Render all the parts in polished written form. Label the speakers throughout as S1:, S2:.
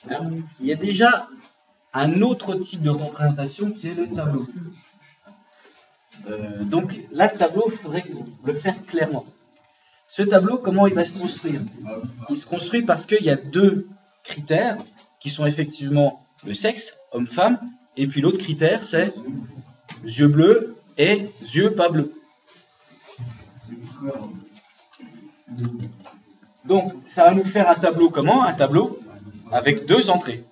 S1: Alors, il y a déjà un autre type de représentation qui est le tableau. Donc là, le tableau, il faudrait le faire clairement. Ce tableau, comment il va se construire? Il se construit parce qu'il y a deux critères qui sont effectivement le sexe, homme-femme, et puis l'autre critère, c'est yeux bleus et yeux pas bleus. Donc, ça va nous faire un tableau comment? Un tableau avec deux entrées.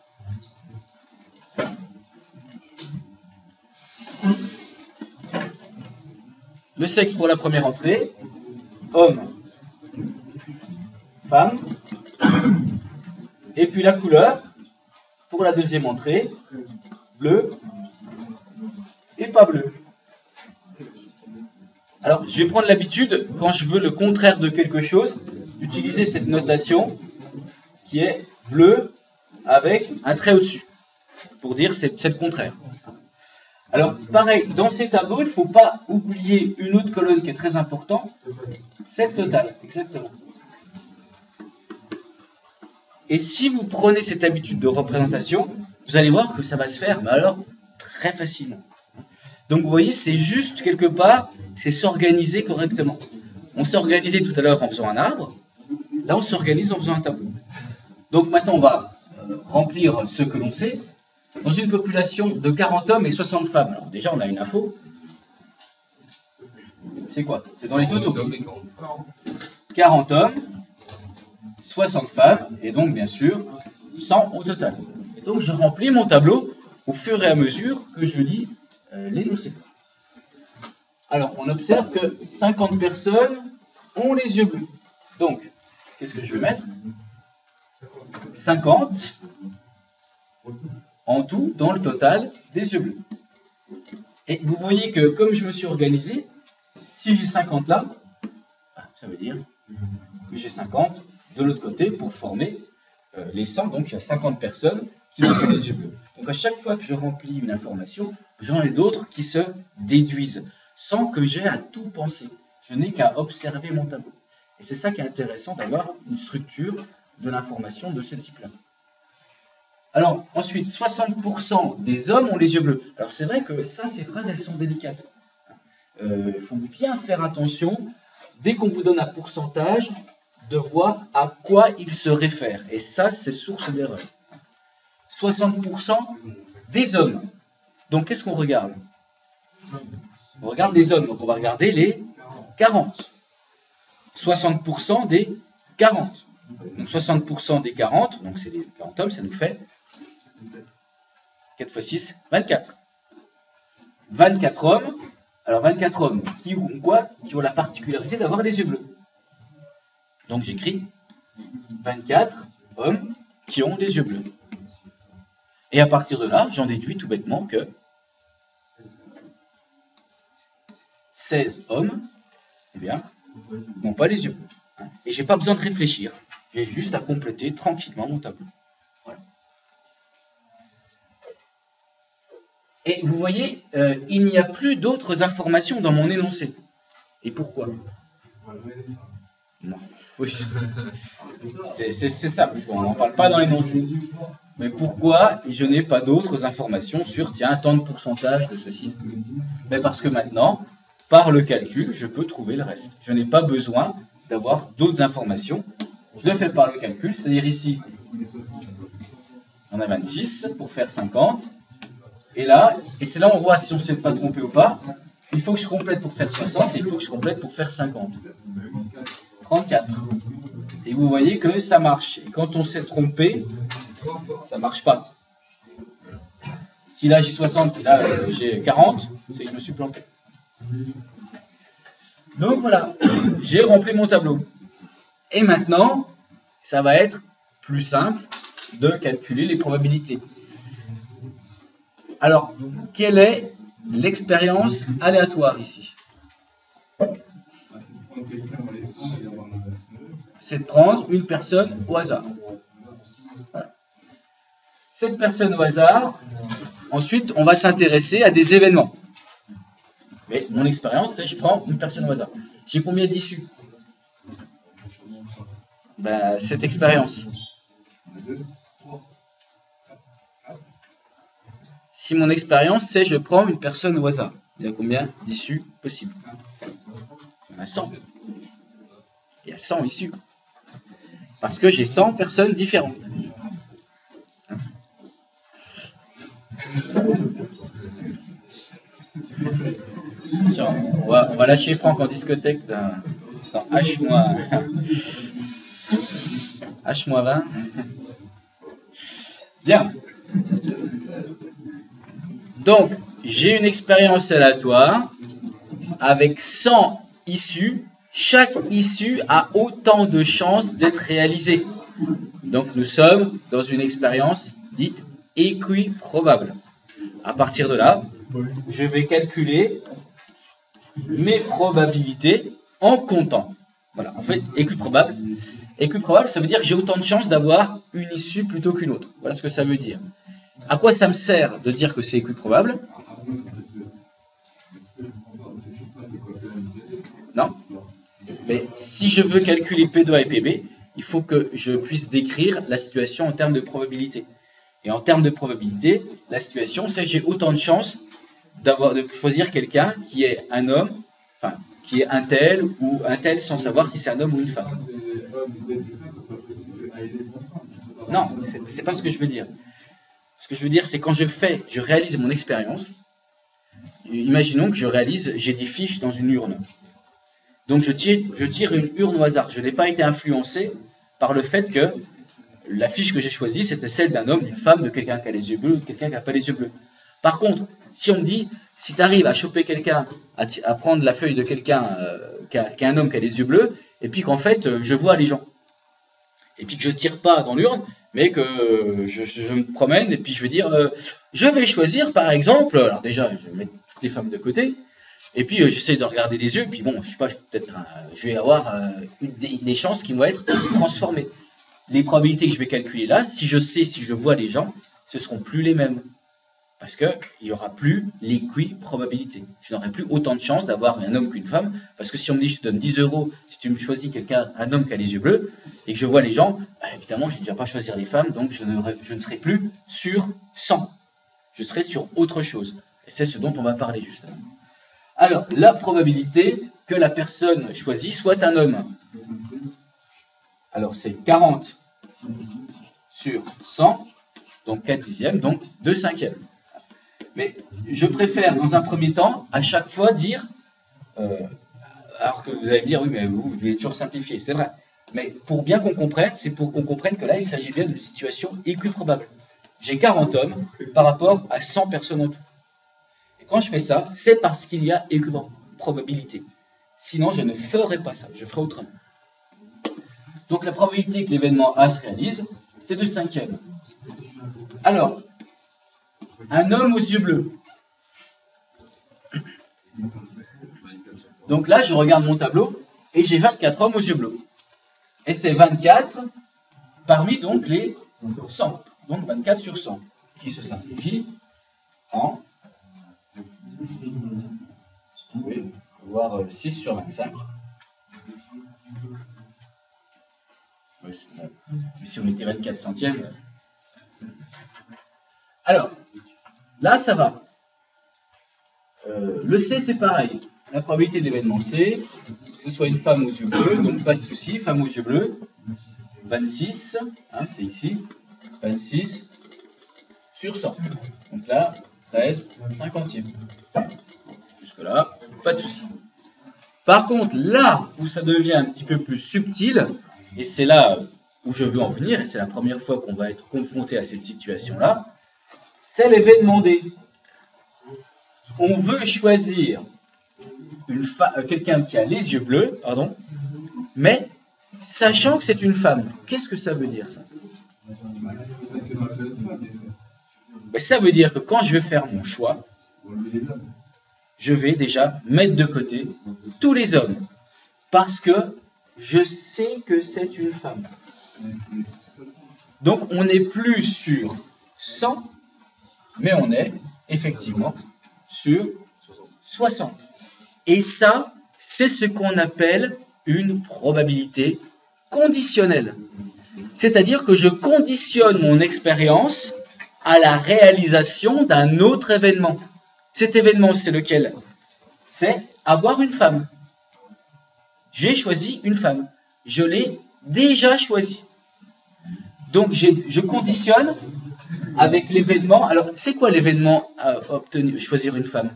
S1: Le sexe pour la première entrée, homme, femme, et puis la couleur pour la deuxième entrée, bleu et pas bleu. Alors, je vais prendre l'habitude, quand je veux le contraire de quelque chose, d'utiliser cette notation qui est bleu avec un trait au-dessus, pour dire c'est le contraire. Alors, pareil, dans ces tableaux, il ne faut pas oublier une autre colonne qui est très importante, c'est le total, exactement. Et si vous prenez cette habitude de représentation, vous allez voir que ça va se faire, mais alors, très facilement. Donc, vous voyez, c'est juste, quelque part, c'est s'organiser correctement. On s'est organisé tout à l'heure en faisant un arbre, là, on s'organise en faisant un tableau. Donc, maintenant, on va remplir ce que l'on sait. Dans une population de 40 hommes et 60 femmes. Alors déjà, on a une info. C'est quoi? C'est dans les totaux. 40 hommes, 60 femmes, et donc, bien sûr, 100 au total. Et donc, je remplis mon tableau au fur et à mesure que je lis l'énoncé. Alors, on observe que 50 personnes ont les yeux bleus. Donc, qu'est-ce que je vais mettre? 50 en tout, dans le total des yeux bleus. Et vous voyez que, comme je me suis organisé, si j'ai 50 là, ça veut dire que j'ai 50 de l'autre côté pour former les 100. Donc, il y a 50 personnes qui ont les yeux bleus. Donc, à chaque fois que je remplis une information, j'en ai d'autres qui se déduisent, sans que j'ai à tout penser. Je n'ai qu'à observer mon tableau. Et c'est ça qui est intéressant d'avoir une structure de l'information de ce type-là. Alors, ensuite, 60% des hommes ont les yeux bleus. Alors, c'est vrai que ça, ces phrases, elles sont délicates. Il faut bien faire attention, dès qu'on vous donne un pourcentage, de voir à quoi il se réfère. Et ça, c'est source d'erreur. 60% des hommes. Donc, qu'est-ce qu'on regarde? On regarde les hommes, donc on va regarder les 40. 60% des 40. Donc 60% des 40, donc c'est les 40 hommes, ça nous fait 4 x 6, 24. 24 hommes, alors 24 hommes qui ont quoi? Qui ont la particularité d'avoir les yeux bleus. Donc j'écris 24 hommes qui ont les yeux bleus. Et à partir de là, j'en déduis tout bêtement que 16 hommes, eh bien, n'ont pas les yeux bleus. Et je n'ai pas besoin de réfléchir. J'ai juste à compléter tranquillement mon tableau. Voilà. Et vous voyez, il n'y a plus d'autres informations dans mon énoncé. Et pourquoi? Non. Oui. C'est ça, parce qu'on n'en parle pas dans l'énoncé. Mais pourquoi je n'ai pas d'autres informations sur, tiens, tant de pourcentage de ceci? Mais parce que maintenant, par le calcul, je peux trouver le reste. Je n'ai pas besoin d'avoir d'autres informations. Je le fais par le calcul, c'est-à-dire ici, on a 26 pour faire 50. Et là, et c'est là où on voit si on ne s'est pas trompé ou pas. Il faut que je complète pour faire 60 et il faut que je complète pour faire 50. 34. Et vous voyez que ça marche. Et quand on s'est trompé, ça ne marche pas. Si là j'ai 60 et là j'ai 40, c'est que je me suis planté. Donc voilà, j'ai rempli mon tableau. Et maintenant, ça va être plus simple de calculer les probabilités. Alors, quelle est l'expérience aléatoire ici? C'est de prendre une personne au hasard. Voilà. Cette personne au hasard, ensuite, on va s'intéresser à des événements. Mais mon expérience, c'est je prends une personne au hasard. J'ai combien d'issues? Ben, cette expérience. si mon expérience, c'est je prends une personne au hasard. Il y a combien d'issues possibles? Il y en a 100. Il y a 100 issues. Parce que j'ai 100 personnes différentes. Tiens, on va lâcher Franck en discothèque dans H-20. Bien. Donc, j'ai une expérience aléatoire avec 100 issues. Chaque issue a autant de chances d'être réalisée. Donc, nous sommes dans une expérience dite équiprobable. À partir de là, je vais calculer mes probabilités en comptant. Voilà, en fait, équiprobable. Équiprobable, ça veut dire que j'ai autant de chances d'avoir une issue plutôt qu'une autre. Voilà ce que ça veut dire. À quoi ça me sert de dire que c'est équiprobable? Non. Mais si je veux calculer P2A et PB, il faut que je puisse décrire la situation en termes de probabilité. Et en termes de probabilité, la situation, c'est que j'ai autant de chances de choisir quelqu'un qui est un homme, enfin, qui est un tel ou un tel sans savoir si c'est un homme ou une femme. Non, c'est pas ce que je veux dire. Ce que je veux dire, c'est quand je réalise mon expérience, imaginons que j'ai des fiches dans une urne. Donc je tire une urne au hasard. Je n'ai pas été influencé par le fait que la fiche que j'ai choisie, c'était celle d'un homme, d'une femme, de quelqu'un qui a les yeux bleus, de quelqu'un qui n'a pas les yeux bleus. Par contre, si on me dit, si tu arrives à choper quelqu'un, à prendre la feuille de quelqu'un qui a un homme qui a les yeux bleus, et puis qu'en fait, je vois les gens, et puis que je tire pas dans l'urne, mais que je me promène, et puis je vais dire, je vais choisir par exemple, alors déjà, je vais mettre toutes les femmes de côté, et puis j'essaie de regarder les yeux, puis bon, je sais pas, je vais avoir des chances qui vont être transformées. Les probabilités que je vais calculer là, si je vois les gens, ce seront plus les mêmes. Parce qu'il n'y aura plus l'équiprobabilité. Je n'aurai plus autant de chances d'avoir un homme qu'une femme, parce que si on me dit je te donne 10 €, si tu me choisis un homme qui a les yeux bleus, et que je vois les gens, bah, évidemment je ne vais pas choisir les femmes, donc je ne serai plus sur 100. Je serai sur autre chose. Et c'est ce dont on va parler justement. Alors, la probabilité que la personne choisie soit un homme. Alors, c'est 40 sur 100, donc 4 dixièmes, donc 2 cinquièmes. Mais je préfère, dans un premier temps, à chaque fois dire, alors que vous allez me dire, oui, mais vous voulez toujours simplifier, c'est vrai. Mais pour bien qu'on comprenne, c'est pour qu'on comprenne que là, il s'agit bien d'une situation équiprobable. J'ai 40 hommes par rapport à 100 personnes en tout. Et quand je fais ça, c'est parce qu'il y a équiprobabilité. Sinon, je ne ferai pas ça, je ferai autrement. Donc la probabilité que l'événement A se réalise, c'est 2 cinquièmes. Alors, un homme aux yeux bleus. Donc là, je regarde mon tableau et j'ai 24 hommes aux yeux bleus. Et c'est 24 parmi donc les 100. Donc 24 sur 100, qui se simplifie en, oui, voire 6 sur 25. Mais si on mettait 24 centièmes. Alors, là, ça va. Le C, c'est pareil. La probabilité d'événement C, que ce soit une femme aux yeux bleus, donc pas de souci, femme aux yeux bleus, 26, hein, c'est ici, 26 sur 100. Donc là, 13 cinquantièmes. Jusque-là, pas de souci. Par contre, là où ça devient un petit peu plus subtil, et c'est là où je veux en venir, et c'est la première fois qu'on va être confronté à cette situation-là, c'est l'événement D. On veut choisir quelqu'un qui a les yeux bleus, pardon, mais sachant que c'est une femme. Qu'est-ce que ça veut dire, ça? Ben, ça veut dire que quand je vais faire mon choix, je vais déjà mettre de côté tous les hommes, parce que je sais que c'est une femme. Donc on n'est plus sur 100, mais on est effectivement sur 60. Et ça, c'est ce qu'on appelle une probabilité conditionnelle. C'est-à-dire que je conditionne mon expérience à la réalisation d'un autre événement. Cet événement, c'est lequel? C'est avoir une femme. J'ai choisi une femme. Je l'ai déjà choisi. Donc, je conditionne avec l'événement. Alors, c'est quoi l'événement à obtenir, choisir une femme?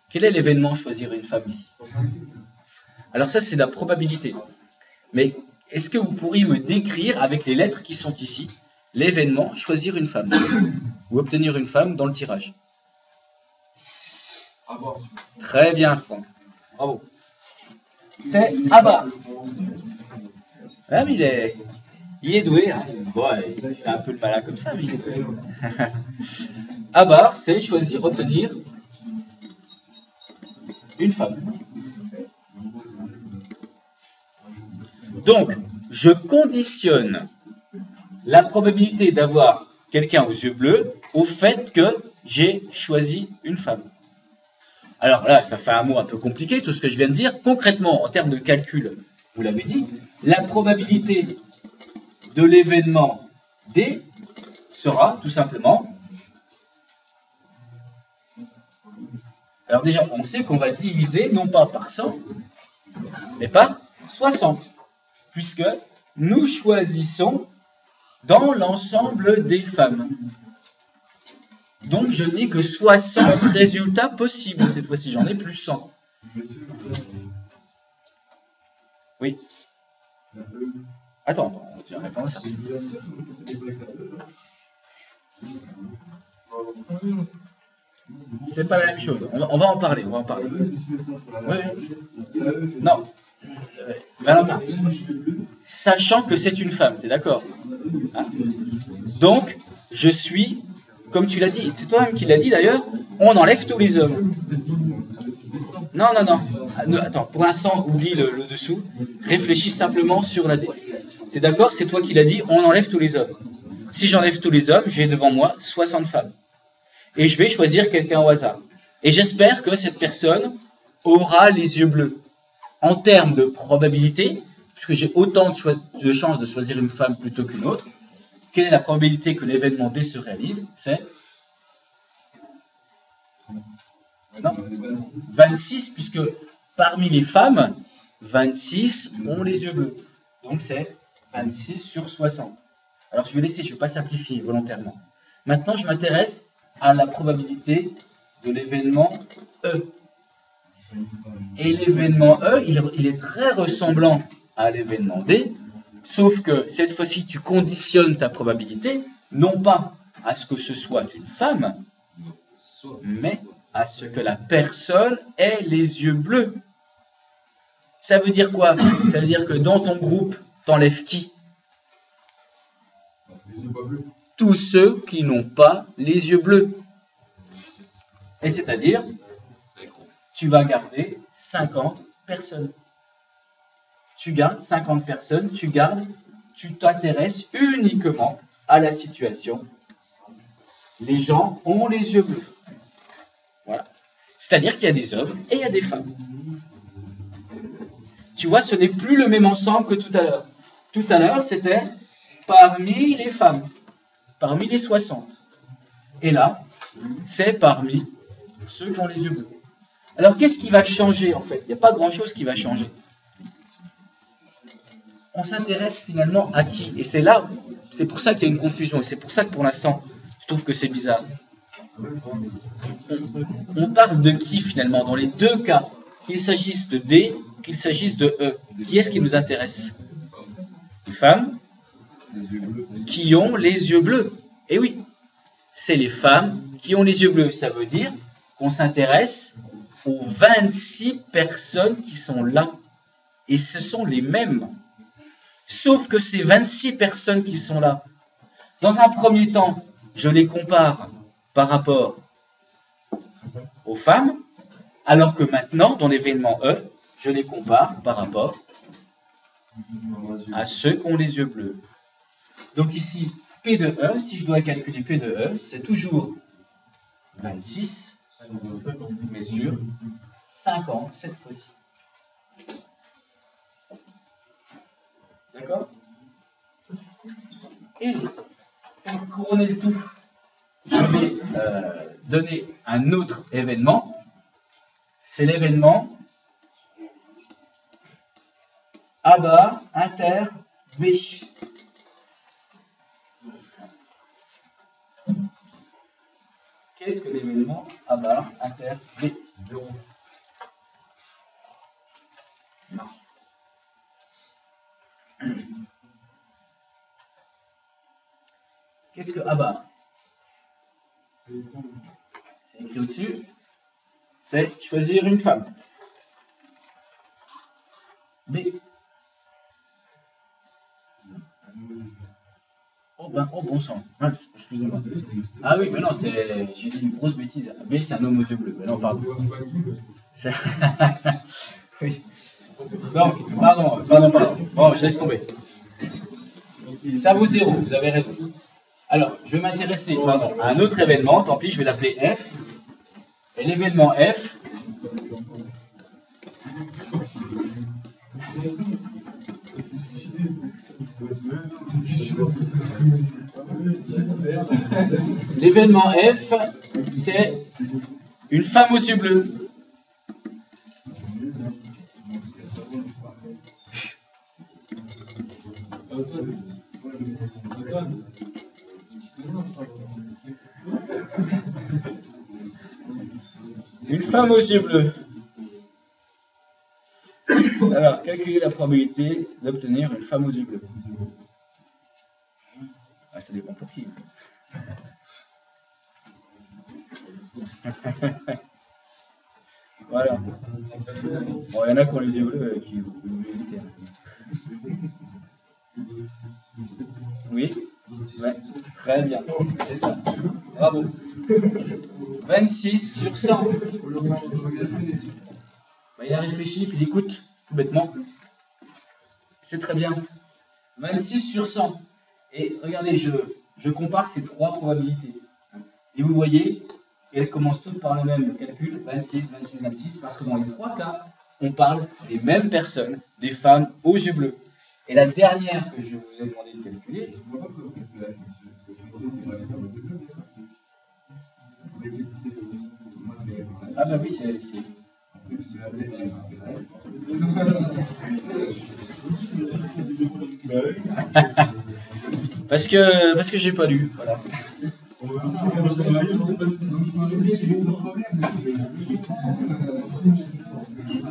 S1: Quel est l'événement choisir une femme ici? Alors ça, c'est la probabilité. Mais est-ce que vous pourriez me décrire avec les lettres qui sont ici l'événement choisir une femme ou obtenir une femme dans le tirage? Très bien, Franck. Bravo. C'est Abba. Ah, mais il est doué. Hein. Bon, il fait un peu le malin comme ça, mais il est doué. Abba, c'est choisir, obtenir une femme. Donc, je conditionne la probabilité d'avoir quelqu'un aux yeux bleus au fait que j'ai choisi une femme. Alors là, ça fait un mot un peu compliqué, tout ce que je viens de dire. Concrètement, en termes de calcul, vous l'avez dit, la probabilité de l'événement D sera tout simplement... Alors déjà, on sait qu'on va diviser non pas par 100, mais par 60, puisque nous choisissons dans l'ensemble des femmes. Donc je n'ai que 60 résultats possibles. Cette fois-ci, j'en ai plus 100. Oui. Attends, tu vas répondre à ça. C'est pas la même chose. On va en parler. Oui. Non. Valentin. Sachant que c'est une femme, tu es d'accord? Hein? Donc, je suis, comme tu l'as dit, c'est toi-même qui l'as dit d'ailleurs, on enlève tous les hommes. Non. Attends, pour l'instant, oublie le dessous. Réfléchis simplement sur la D. Tu es d'accord? C'est toi qui l'as dit, on enlève tous les hommes. Si j'enlève tous les hommes, j'ai devant moi 60 femmes. Et je vais choisir quelqu'un au hasard. Et j'espère que cette personne aura les yeux bleus. En termes de probabilité, puisque j'ai autant de chances de choisir une femme plutôt qu'une autre, quelle est la probabilité que l'événement D se réalise? C'est 26, puisque parmi les femmes, 26 ont les yeux bleus. Donc c'est 26 sur 60. Alors je vais laisser, je ne vais pas simplifier volontairement. Maintenant, je m'intéresse à la probabilité de l'événement E. Et l'événement E, il est très ressemblant à l'événement D, sauf que cette fois-ci, tu conditionnes ta probabilité, non pas à ce que ce soit une femme, mais à ce que la personne ait les yeux bleus. Ça veut dire quoi? Ça veut dire que dans ton groupe, t'enlèves qui? Tous ceux qui n'ont pas les yeux bleus. Et c'est-à-dire, tu vas garder 50 personnes. Tu gardes 50 personnes, tu t'intéresses uniquement à la situation. Les gens ont les yeux bleus. Voilà. C'est-à-dire qu'il y a des hommes et il y a des femmes. Tu vois, ce n'est plus le même ensemble que tout à l'heure. Tout à l'heure, c'était parmi les femmes, parmi les 60. Et là, c'est parmi ceux qui ont les yeux bleus. Alors, qu'est-ce qui va changer, en fait? Il n'y a pas grand-chose qui va changer. On s'intéresse finalement à qui? Et c'est là, c'est pour ça qu'il y a une confusion. Et c'est pour ça que, pour l'instant, je trouve que c'est bizarre. On parle de qui, finalement, dans les deux cas? Qu'il s'agisse de D, qu'il s'agisse de E. Qui est-ce qui nous intéresse? Les femmes qui ont les yeux bleus. Et oui, c'est les femmes qui ont les yeux bleus. Ça veut dire qu'on s'intéresse aux 26 personnes qui sont là. Et ce sont les mêmes. Sauf que ces 26 personnes qui sont là, dans un premier temps, je les compare par rapport aux femmes, alors que maintenant, dans l'événement E, je les compare par rapport à ceux qui ont les yeux bleus. Donc ici, P de E, si je dois calculer P de E, c'est toujours 26, mais sur 50 cette fois-ci. D'accord? Et pour couronner le tout, je vais donner un autre événement. C'est l'événement A bar inter B. Qu'est-ce que l'événement A bar inter B? 0. Non. Qu'est-ce que A bar? C'est écrit au-dessus. C'est choisir une femme. B. Oh ben, oh bon sang. Excusez-moi. Ah oui, mais non, j'ai dit une grosse bêtise. B, c'est un homme aux yeux bleus. Mais non, pardon. Oui. Donc, pardon. Bon, je laisse tomber. Ça vaut 0, vous avez raison. Alors, je vais m'intéresser à un autre événement. Tant pis, je vais l'appeler F. Et l'événement F, l'événement F, c'est une femme aux yeux bleus. Une femme aux yeux bleus. Alors, calculer la probabilité d'obtenir une femme aux yeux bleus. Ah, ça dépend pour qui. Voilà. Bon, il y en a qui ont les yeux bleus qui vont éviter. Oui, ouais. Très bien. C'est ça. Bravo. 26 sur 100. Il a réfléchi, puis il écoute, tout bêtement. C'est très bien. 26 sur 100. Et regardez, je compare ces trois probabilités. Et vous voyez, elles commencent toutes par le même calcul, 26, 26, 26, parce que dans les trois cas, on parle des mêmes personnes, des femmes aux yeux bleus. Et la dernière que je vous ai demandé de calculer, ah bah oui, c'est... parce que j'ai pas lu, voilà.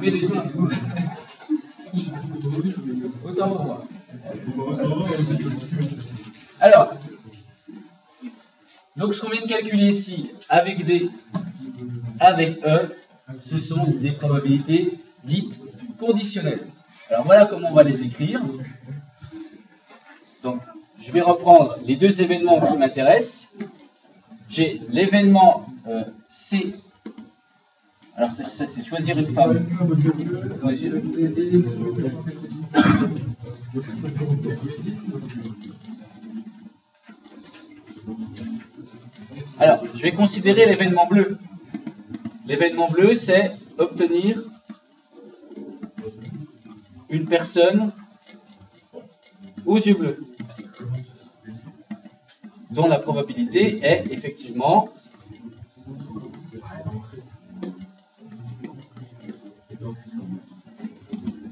S1: PDC. Autant pour moi. Alors, donc ce qu'on vient de calculer ici avec D, avec E, ce sont des probabilités dites conditionnelles. Alors voilà comment on va les écrire. Donc, je vais reprendre les deux événements qui m'intéressent. J'ai l'événement C. Alors, ça c'est choisir une femme. Alors, je vais considérer l'événement bleu. L'événement bleu, c'est obtenir une personne aux yeux bleus, dont la probabilité est effectivement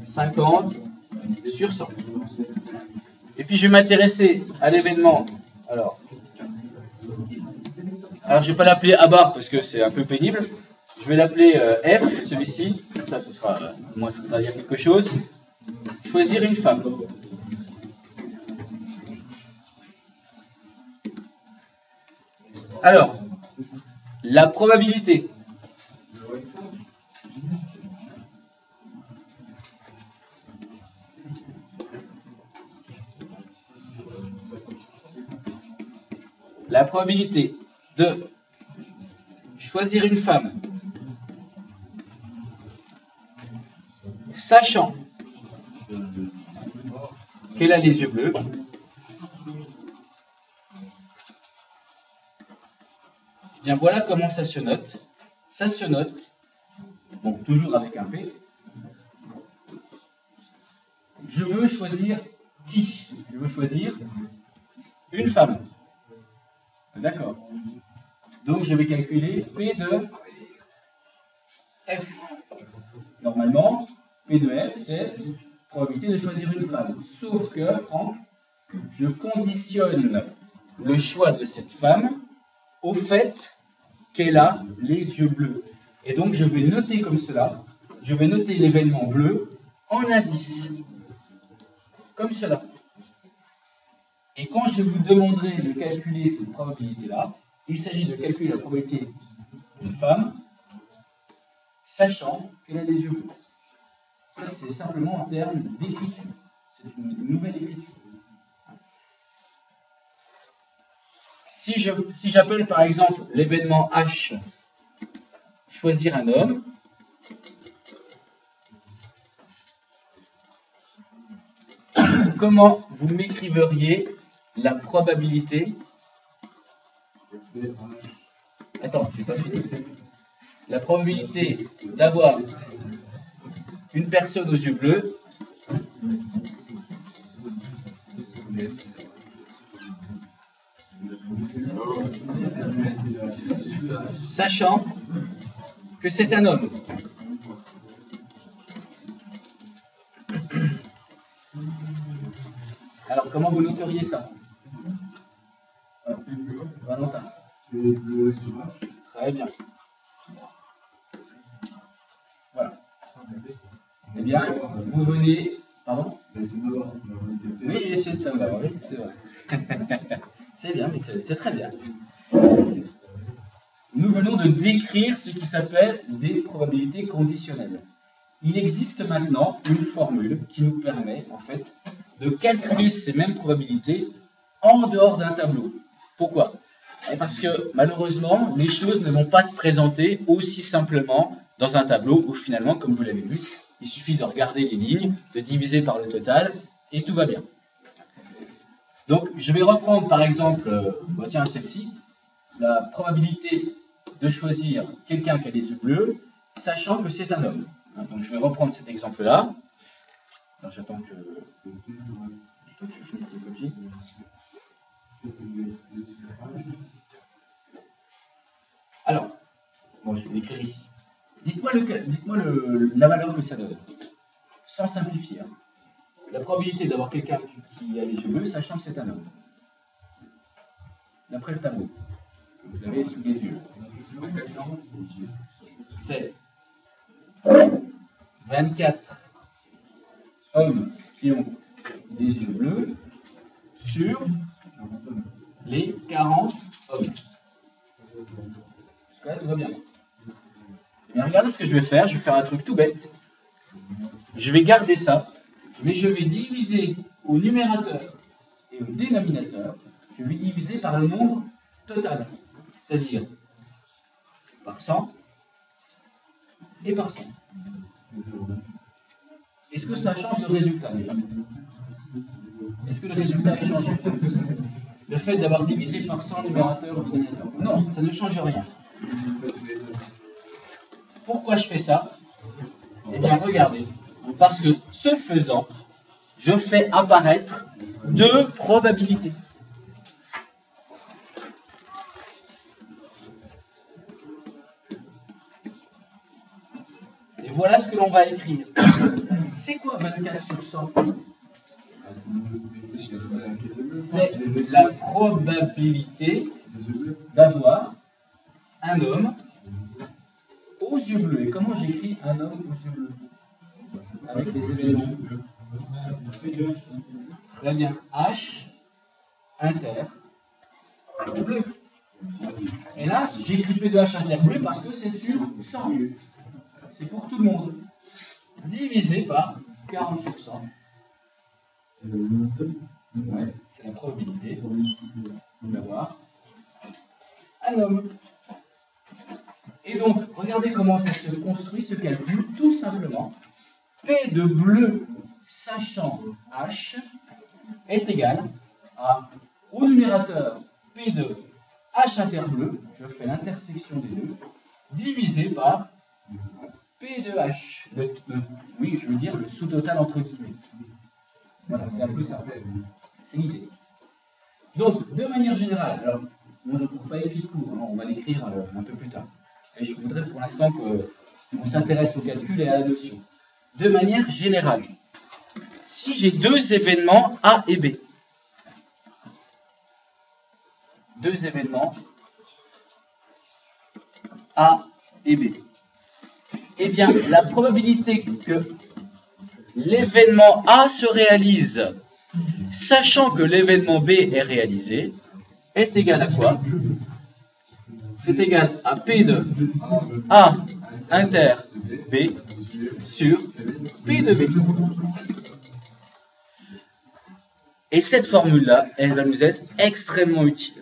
S1: 50 sur 100. Et puis je vais m'intéresser à l'événement. Alors je ne vais pas l'appeler A bar parce que c'est un peu pénible. Je vais l'appeler F, celui-ci. Ça, ce sera, moi, ça va dire quelque chose. Choisir une femme. Alors, la probabilité. La probabilité de choisir une femme, sachant qu'elle a les yeux bleus, eh bien voilà comment ça se note. Ça se note, bon, toujours avec un P. Je veux choisir qui? Je veux choisir une femme. D'accord. Donc je vais calculer P de F. Normalement, P de F, c'est probabilité de choisir une femme. Sauf que, Franck, je conditionne le choix de cette femme au fait qu'elle a les yeux bleus. Et donc je vais noter comme cela, je vais noter l'événement bleu en indice. Comme cela. Et quand je vous demanderai de calculer cette probabilité-là, il s'agit de calculer la probabilité d'une femme, sachant qu'elle a des yeux bleus. Ça, c'est simplement en termes d'écriture. C'est une nouvelle écriture. Si j'appelle par exemple l'événement H, choisir un homme, comment vous m'écriveriez la probabilité? Attends, je n'ai pas fini. La probabilité d'avoir une personne aux yeux bleus sachant que c'est un homme. Alors, comment vous noteriez ça? Valentin. Très bien. Voilà. Eh bien, vous venez... Pardon? Oui, j'ai essayé de t'avoir, oui, c'est vrai. C'est bien, mais c'est très bien. Nous venons de décrire ce qui s'appelle des probabilités conditionnelles. Il existe maintenant une formule qui nous permet, en fait, de calculer ces mêmes probabilités en dehors d'un tableau. Pourquoi? Parce que, malheureusement, les choses ne vont pas se présenter aussi simplement dans un tableau où, finalement, comme vous l'avez vu, il suffit de regarder les lignes, de diviser par le total, et tout va bien. Donc, je vais reprendre, par exemple, tiens, celle-ci, la probabilité de choisir quelqu'un qui a les yeux bleus, sachant que c'est un homme. Donc je vais reprendre cet exemple-là. J'attends que tu finisses les copies. Alors, bon, je vais l'écrire ici. Dites-moi la valeur que ça donne, sans simplifier. La probabilité d'avoir quelqu'un qui a les yeux bleus, sachant que c'est un homme. D'après le tableau que vous avez sous les yeux. C'est 24 hommes qui ont les yeux bleus sur les 40 hommes. Jusque-là, tout va bien. Eh bien, regardez ce que je vais faire. Je vais faire un truc tout bête. Je vais garder ça, mais je vais diviser au numérateur et au dénominateur, je vais diviser par le nombre total. C'est-à-dire par 100 et par 100. Est-ce que ça change le résultat déjà? Est-ce que le résultat est changé? Le fait d'avoir divisé par 100 numérateur ou dénominateur? Non, ça ne change rien. Pourquoi je fais ça? Eh bien, regardez. Parce que ce faisant, je fais apparaître deux probabilités. Et voilà ce que l'on va écrire. C'est quoi 24 sur 100? C'est la probabilité d'avoir un homme aux yeux bleus. Et comment j'écris un homme aux yeux bleus? Avec des événements. Très bien. H, inter, bleu. Et là, j'écris P de H inter bleu parce que c'est sur 100. C'est pour tout le monde. Divisé par 40 sur 100. Ouais, c'est la probabilité d'avoir un homme. Et donc, regardez comment ça se construit, ce calcul, tout simplement. P de bleu, sachant H, est égal à, au numérateur, P de H inter bleu, je fais l'intersection des deux, divisé par P de H. Oui, je veux dire le sous-total entre guillemets. Voilà, c'est un peu ça. C'est l'idée. Donc, de manière générale, alors, moi je ne trouve pas écrit court, hein, on va l'écrire un peu plus tard. Et je voudrais pour l'instant qu'on s'intéresse au calcul et à la notion. De manière générale, si j'ai deux événements A et B, deux événements A et B, eh bien, la probabilité que l'événement A se réalise, sachant que l'événement B est réalisé, est égale à quoi? C'est égal à P de A inter B sur P de B. Et cette formule-là, elle va nous être extrêmement utile.